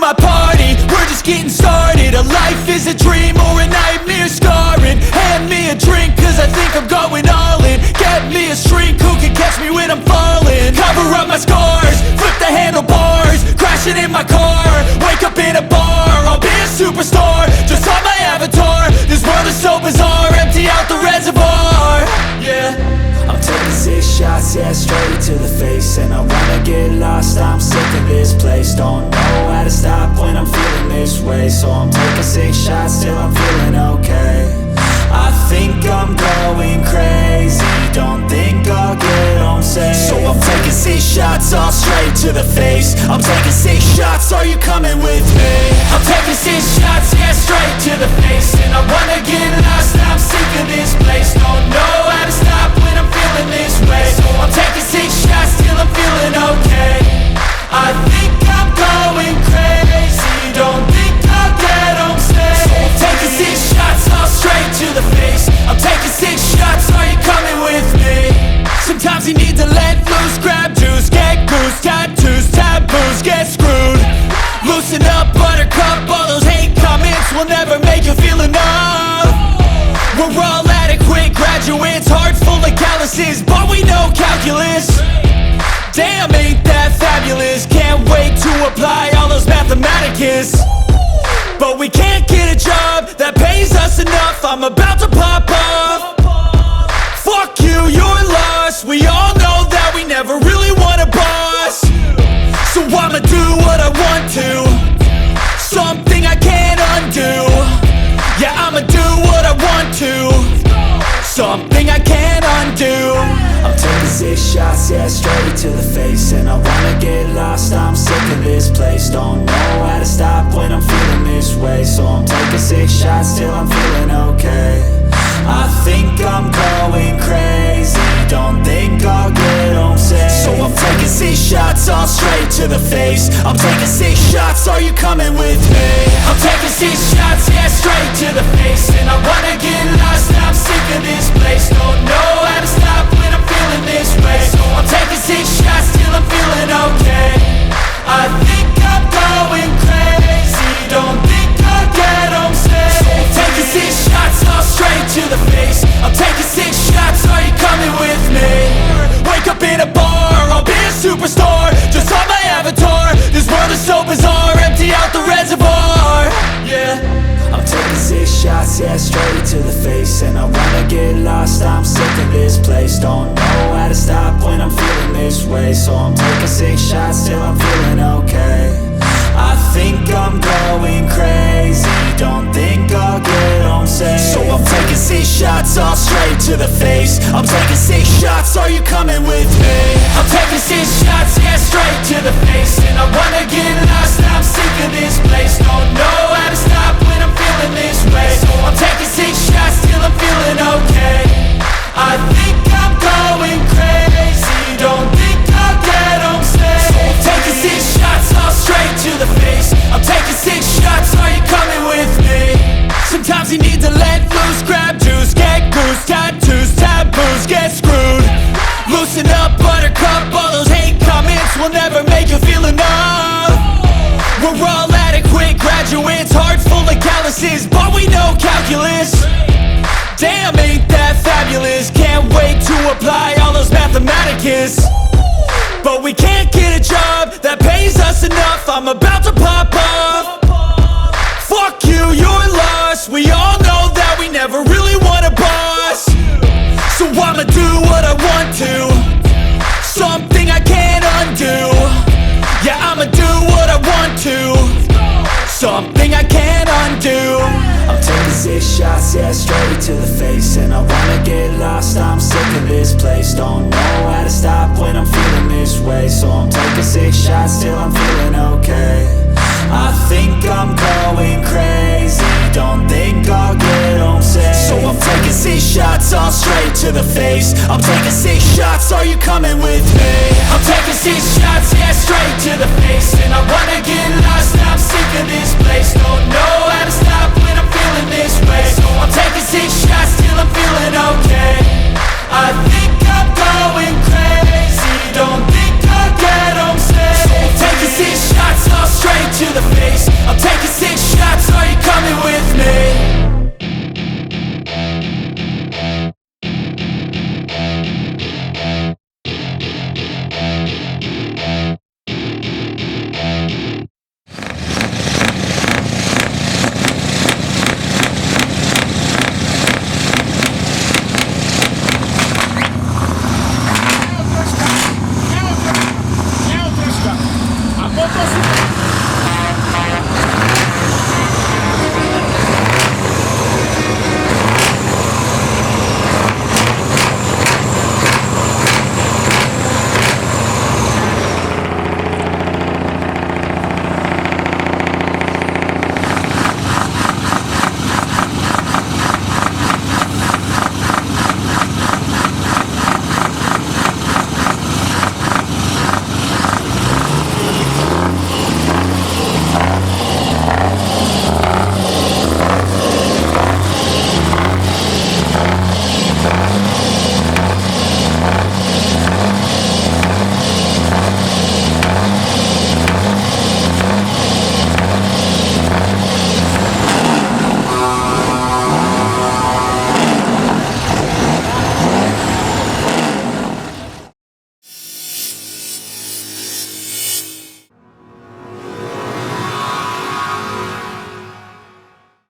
my party, we're just getting started. A life is a dream or a nightmare scarring. Hand me a drink cause I think I'm going all in. Get me a shrink who can catch me when I'm falling. Cover up my scars, flip the handlebars, crashing in my car, wake up in a bar. I'll be a superstar, just on my avatar. This world is so bizarre, empty out the reservoir. Yeah, I'm taking 6 shots, yeah, straight to the face. And I wanna get lost, I'm sick of this place. Don't know how to stop when I'm feeling this way. So I'm taking 6 shots till I'm feeling okay. I think I'm going crazy, don't think I'll get home safe. So I'm taking 6 shots, all straight to the face. I'm taking 6 shots, are you coming with me? I'm taking 6 shots, yeah, straight to the face. And I wanna get lost, I'm sick of this place. Don't know how to stop when I'm feeling this way. So I'm taking 6 shots till I'm feeling okay. I think I'm going crazy, don't think I'll get home safe. So I'm taking 6 shots, all straight to the face. I'm taking 6 shots, are you coming with me? Sometimes you need to let loose, grab juice, get goose, tattoos, taboos, get screwed. Loosen up, buttercup, all those hate comments will never make you feel enough. We're all adequate graduates, heart full of calluses, but we know calculus. Damn, ain't that fabulous, can't wait to apply all those mathematicus. But we can't get a job that pays us enough, I'm about to pop off. Fuck you, you're lost, we all know that we never really want a boss. So I'ma do what I want to, something I can't undo. Yeah, I'ma do what I want to, something I can't undo. I'm taking 6 shots, yeah, straight to the face. And I wanna get lost, I'm sick of this place. Don't know how to stop when I'm feeling this way. So I'm taking 6 shots till I'm feeling okay. I think I'm going crazy, don't think I'll get home safe. So I'm taking 6 shots, all straight to the face. I'm taking 6 shots, are you coming with me? I'm taking 6 shots, yeah, straight to the face. And I wanna get lost, I'm sick of this place. Don't know how to stop when I'm feeling this way. So I'm taking 6 shots till I'm feeling okay. I think I'm going crazy, don't think I'll get home safe. So I'm taking 6 shots, all straight to the face. I'm taking 6 shots, are you coming with me? Wake up in a bar, I'll be a superstar, just on my avatar. This world is so bizarre, empty out the reservoir. Yeah, I'm taking 6 shots, yeah, straight to the face. And I wanna get lost, I'm sick of this place. Don't know how to stop when I'm feeling this way. So I'm taking 6 shots till I'm feeling okay. I think I'm going crazy, don't think I'll get home safe. So I'm taking 6 shots, all straight to the face. I'm taking 6 shots, are you coming with me? I'm taking 6 shots, yeah, straight to the face. And I wanna get lost, I'm sick of this place. Don't know how to stop when I'm feeling this way. So I'm taking 6 shots till I'm feeling okay. I think I'm going crazy, don't think I'll get home safe. So I'm taking 6 shots, all straight to the face. I'm taking 6 shots, are you coming with me? Sometimes you need to let loose, grab juice, get goose, tattoos, taboos, get screwed. Loosen up, buttercup, all those hate comments will never make you feel enough. We're all adequate graduates, heart full of calluses, but we know calculus. Damn, ain't that fabulous, can't wait to apply all those mathematicus. But we can't get a job that pays us enough, I'm about to pop off. Fuck you, you're lost, we all know that we never really want a boss. So I'ma do what I want to, something I can't undo. Yeah, I'ma do what I want to, something I can't undo. I'm taking 6 shots, yeah, straight to the face. And I wanna get lost, I'm sick of this place. Don't know how to stop when I'm feeling this way. So I'm taking 6 shots till I'm feeling okay. I think I'm going crazy, don't think I'll get home safe. So I'm taking 6 shots, all straight to the face. I'm taking 6 shots, are you coming with me? I'm taking 6 shots, yeah, straight to the face. And I wanna get lost, I'm sick of this place. Don't know how to stop when I'm feeling this way. So I'm taking 6 shots till I'm feeling okay.